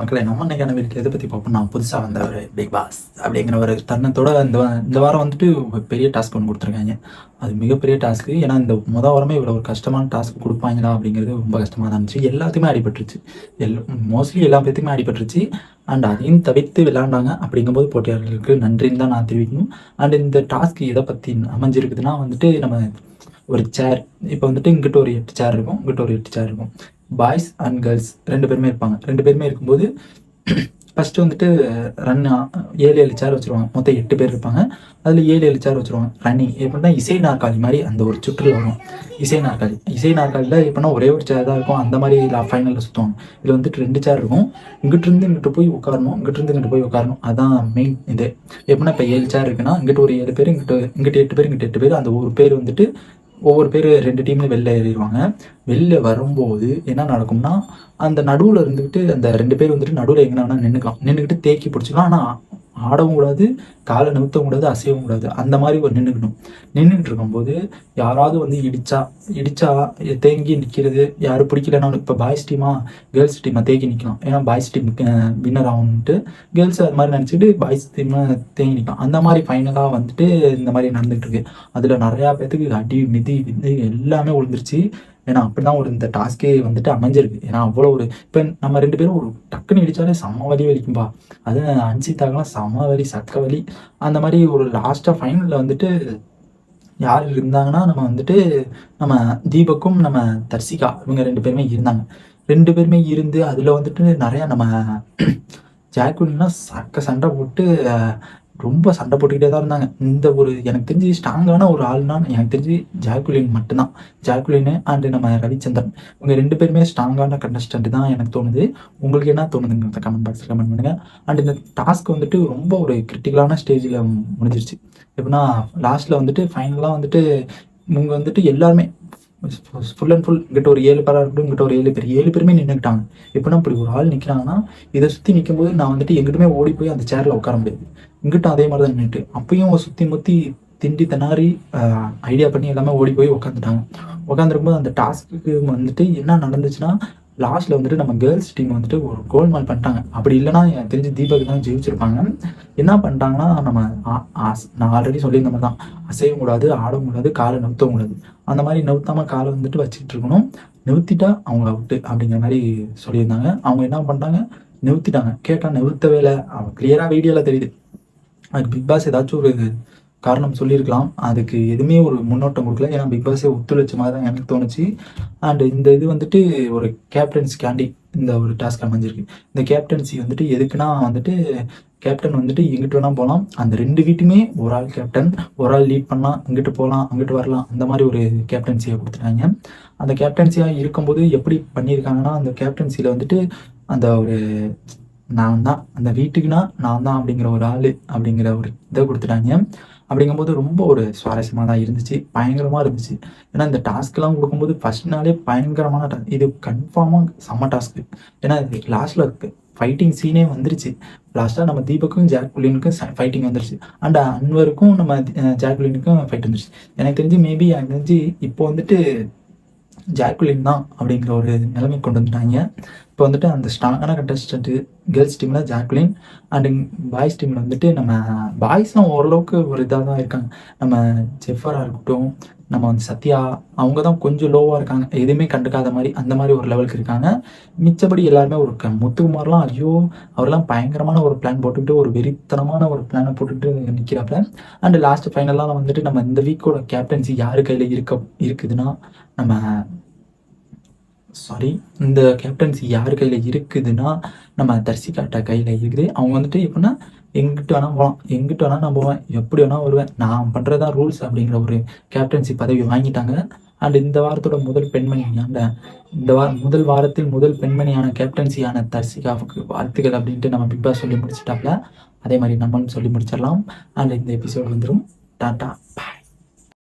மக்களே நம்ம இன்னைக்கான வீட்டுக்கு எதை பற்றி பார்ப்போம். நான் புதுசாக வந்த ஒரு பிக் பாஸ் அப்படிங்கிற ஒரு தருணத்தோட இந்த வாரம் வந்துட்டு ஒரு பெரிய டாஸ்க் ஒன்று கொடுத்துருக்காங்க. அது மிகப்பெரிய டாஸ்க்கு. ஏன்னா இந்த வாரமே இவ்வளோ ஒரு கஷ்டமான டாஸ்க் கொடுப்பாங்களா அப்படிங்கிறது ரொம்ப கஷ்டமாக தான் இருந்துச்சு. எல்லாத்துக்குமே அடிபட்டுருச்சு. மோஸ்ட்லி எல்லா பேத்துக்குமே அடிபட்டுருச்சு. அண்ட் அதையும் தவிர்த்து விளையாண்டாங்க. அப்படிங்கும்போது போட்டியாளர்களுக்கு நன்றின்னு தான் நான் தெரிவிக்கணும். அண்ட் இந்த டாஸ்க் எதை பற்றி அமைஞ்சிருக்குதுன்னா வந்துட்டு நம்ம ஒரு சேர் இப்போ வந்துட்டு இங்கிட்ட ஒரு 8 சேர் இருக்கும், இங்கிட்ட ஒரு 8 சேர் இருக்கும். பாய்ஸ் அண்ட் கேர்ள்ஸ் 2 பேருமே இருப்பாங்க. 2 பேருமே இருக்கும்போது ஃபஸ்ட்டு வந்துட்டு ரன் 7 சேர் வச்சுருவாங்க. மொத்தம் 8 பேர் இருப்பாங்க. அதில் 7 சேர் வச்சுருவாங்க. ரன்னிங் எப்படின்னா இசை நாற்காலி மாதிரி அந்த ஒரு சுற்றில் வரும். இசை நாற்காலியில் எப்படின்னா ஒரே ஒரு சேர் தான் இருக்கும். அந்த மாதிரி ஃபைனலில் சுற்றுவாங்க. இதில் வந்துட்டு 2 சேர் இருக்கும். இங்கிட்டிருந்து இங்கிட்டு போய் உட்காரணும், இங்கிட்டிருந்து இங்கிட்டு போய் உட்காரணும். அதுதான் மெயின் இது. எப்படின்னா இப்போ 7 சேர் இருக்குன்னா இங்கிட்ட ஒரு 7 பேர், இங்கிட்ட 8 பேர், இங்கிட்ட 8 பேர். அந்த ஒரு பேர் வந்துட்டு ஒவ்வொரு பேர் 2 டீம்ல வெளில ஏறிடுவாங்க. வெளில வரும்போது என்ன நடக்கும்னா, அந்த நடுவில் இருந்துக்கிட்டு அந்த 2 பேர் வந்துட்டு நடுவில் எங்கே வேணால் நின்றுக்கிட்டு தேக்கி பிடிச்சிக்கலாம். ஆனால் ஆடவும் கூடாது, காலை நிறுத்தவும் கூடாது, அசையவும் கூடாது. அந்த மாதிரி ஒரு நின்றுட்டு இருக்கும்போது யாராவது வந்து இடிச்சா தேங்கி நிற்கிறது. யாரும் பிடிக்கலன்னா இப்போ பாய்ஸ் டீமா கேர்ள்ஸ் டீமை தேக்கி நிற்கலாம். ஏன்னா பாய்ஸ் டீம் வின்னர் ஆகணுன்ட்டு கேர்ள்ஸ் அது மாதிரி நினச்சிட்டு பாய்ஸ் டீமை தேங்கி நிற்கலாம். அந்த மாதிரி ஃபைனலாக வந்துட்டு இந்த மாதிரி நடந்துகிட்டு இருக்கு. அதில் நிறையா பேர்த்துக்கு அடி மிதி எல்லாமே விழுந்துருச்சு. ஏன்னா அப்படி தான் இந்த டாஸ்க்கே வந்துட்டு அமைஞ்சிருக்கு. ஏன்னா அவ்வளோ ஒரு இப்போ நம்ம 2 பேரும் ஒரு டக்குன்னு இடித்தாலே செம்ம வலிக்கும்பா. அது அன்சிதாக்கெல்லாம் செம்ம வலி, சக்க வலி. அந்த மாதிரி ஒரு லாஸ்ட்டாக ஃபைனலில் வந்துட்டு யார் இருந்தாங்கன்னா நம்ம தீபக்கும் நம்ம தர்சிகா இவங்க 2 பேருமே இருந்தாங்க. 2 பேருமே இருந்து அதில் வந்துட்டு நிறையா நம்ம ஜாக்குலின்னா சண்டை போட்டு ரொம்ப சண்டை போட்டுக்கிட்டே தான் இருந்தாங்க. இந்த ஒரு எனக்கு தெரிஞ்சு ஸ்ட்ராங்கான ஒரு ஆள்னா எனக்கு தெரிஞ்சு ஜாக்குலின் மட்டும்தான். ஜாக்குலின் அண்டு நம்ம ரவிச்சந்திரன் இவங்க 2 பேருமே ஸ்ட்ராங்கான கண்டஸ்டன்ட் தான் எனக்கு தோணுது. உங்களுக்கு என்ன தோணுதுங்கிறத கமெண்ட் பாக்ஸில் கமெண்ட் பண்ணுங்கள். அண்ட் இந்த டாஸ்க் வந்துட்டு ரொம்ப ஒரு கிரிட்டிக்கலான ஸ்டேஜில் முடிஞ்சிருச்சு. எப்படின்னா லாஸ்ட்டில் வந்துட்டு ஃபைனலாக வந்துட்டு இவங்க வந்துட்டு எல்லாருமே ஃபுல் அண்ட் ஃபுல் இங்கிட்ட ஒரு 7 பேராக இருக்கட்டும், இங்கிட்ட ஒரு 7 பேருமே நின்றுக்கிட்டாங்க. எப்படின்னா இப்படி ஒரு ஆள் நிற்கிறாங்கன்னா இதை சுற்றி நிற்கும்போது நான் வந்துட்டு எங்கிட்டுமே ஓடி போய் அந்த சேரில் உட்கார முடியாது. இங்கிட்டும் அதே மாதிரி தான் நின்றுட்டு அப்பயும் சுற்றி முற்றி திண்டி திணறி ஐடியா பண்ணி எல்லாமே ஓடி போய் உட்காந்துட்டாங்க. உட்காந்துருக்கும்போது அந்த டாஸ்க்கு வந்துட்டு என்ன நடந்துச்சுன்னா லாஸ்ட்டில் வந்துட்டு நம்ம கேர்ள்ஸ் டீம் வந்துட்டு ஒரு கோல்மால் பண்ணிட்டாங்க. அப்படி இல்லைன்னா எனக்கு தெரிஞ்சு தீபக் தான் ஜெயிச்சிருப்பாங்க. என்ன பண்ணிட்டாங்கன்னா நம்ம நான் ஆல்ரெடி சொல்லியிருந்த மாதிரி தான் அசையவும் கூடாது, ஆடவும் கூடாது, காலை நிறுத்தவும் கூடாது. அந்த மாதிரி நிறுத்தாமல் காலை வந்துட்டு வச்சுக்கிட்டு இருக்கணும். நிறுத்திட்டா அவங்க அவுட்டு அப்படிங்கிற மாதிரி சொல்லியிருந்தாங்க. அவங்க என்ன பண்ணிட்டாங்க, நிறுத்திட்டாங்க. கேட்டால் நிறுத்தவே இல்லை. அவங்க கிளியராக வீடியோவில் தெரியுது. அதுக்கு பிக் பாஸ் ஏதாச்சும் ஒரு காரணம் சொல்லியிருக்கலாம். அதுக்கு எதுவுமே ஒரு முன்னோட்டம் கொடுக்கல. ஏன்னா பிக் பாஸே ஒத்துழைச்ச மாதிரி தான் எனக்கு தோணுச்சு. அண்ட் இந்த இது வந்துட்டு ஒரு கேப்டன்சிக்காண்டி இந்த ஒரு டாஸ்க் அமைஞ்சிருக்கு. இந்த கேப்டன்சி வந்துட்டு எதுக்குன்னா வந்துட்டு கேப்டன் வந்துட்டு எங்கிட்டு வேணால் போகலாம். அந்த 2 வீட்டுமே ஒரு ஆள் கேப்டன், ஒரு ஆள் லீட் பண்ணலாம், இங்கிட்டு போகலாம், அங்கிட்டு வரலாம். அந்த மாதிரி ஒரு கேப்டன்சியை கொடுத்துட்டாங்க. அந்த கேப்டன்சியாக இருக்கும்போது எப்படி பண்ணியிருக்காங்கன்னா அந்த கேப்டன்சியில் வந்துட்டு அந்த ஒரு நான் தான் அந்த வீட்டுக்குன்னா நான் தான் அப்படிங்கிற ஒரு ஆள் அப்படிங்கிற ஒரு இதை கொடுத்துட்டாங்க. அப்படிங்கும்போது ரொம்ப ஒரு சுவாரஸ்யமாக தான் இருந்துச்சு, பயங்கரமாக இருந்துச்சு. ஏன்னா இந்த டாஸ்க்லாம் கொடுக்கும்போது ஃபர்ஸ்ட் நாளே பயங்கரமான இது கன்ஃபார்மாக செம்ம டாஸ்க்கு. ஏன்னா லாஸ்ட்டில் ஃபைட்டிங் சீனே வந்துருச்சு. லாஸ்ட்டாக நம்ம தீபக்கும் ஜாக்குலினுக்கும் ஃபைட்டிங் வந்துருச்சு. அண்ட் அன்வருக்கும் நம்ம ஜாக்குலினுக்கும் ஃபைட் வந்துருச்சு. எனக்கு தெரிஞ்சு இப்போ வந்துட்டு ஜாக்குலின் தான் அப்படிங்கிற ஒரு நிலைமை கொண்டு வந்துட்டாங்க. இப்போ வந்துட்டு அந்த ஸ்ட்ராங்கான கண்டஸ்டன்ட்டு கேர்ள்ஸ் டீமில் ஜாக்குலின் அண்டு பாய்ஸ் டீமில் வந்துட்டு நம்ம பாய்ஸ்லாம் ஓரளவுக்கு ஒரு இதாக தான் இருக்காங்க. நம்ம ஜெஃபராக இருக்கட்டும், நம்ம சத்யா அவங்க தான் கொஞ்சம் லோவாக இருக்காங்க. எதுவுமே கண்டுக்காத மாதிரி அந்த மாதிரி ஒரு லெவலுக்கு இருக்காங்க. மிச்சபடி எல்லாருமே ஒரு முத்துக்குமார்லாம் ஐயோ அவரெல்லாம் பயங்கரமான ஒரு பிளான் போட்டுக்கிட்டு ஒரு வெறித்தனமான ஒரு பிளானை போட்டுக்கிட்டு நிற்கிறாப்புல. அண்டு லாஸ்ட் ஃபைனலாக வந்துட்டு நம்ம இந்த வீக்கோட கேப்டன்சி யார் கையில் இருக்குதுன்னா இந்த கேப்டன்சி யார் கையில் இருக்குதுன்னா நம்ம தர்சிகாட்டா கையில் இருக்குது. அவங்க வந்துட்டு எப்படின்னா எங்கிட்ட வேணால் போகலாம், எங்கிட்ட வேணால் நான் போவேன், எப்படி வேணால் வருவேன், நான் பண்ணுறதா ரூல்ஸ் அப்படிங்கிற ஒரு கேப்டன்சி பதவி வாங்கிட்டாங்க. அண்ட் இந்த வாரத்தோட முதல் வாரத்தில் முதல் பெண்மணியான கேப்டன்சியான தர்சிகாவுக்கு வாழ்த்துக்கள் அப்படின்ட்டு நம்ம பிக் பாஸ் சொல்லி முடிச்சிட்டாப்ல. அதே மாதிரி நம்மளும் சொல்லி முடிச்சிடலாம். அண்ட் இந்த எபிசோட் வந்துடும். டாட்டா பாய்.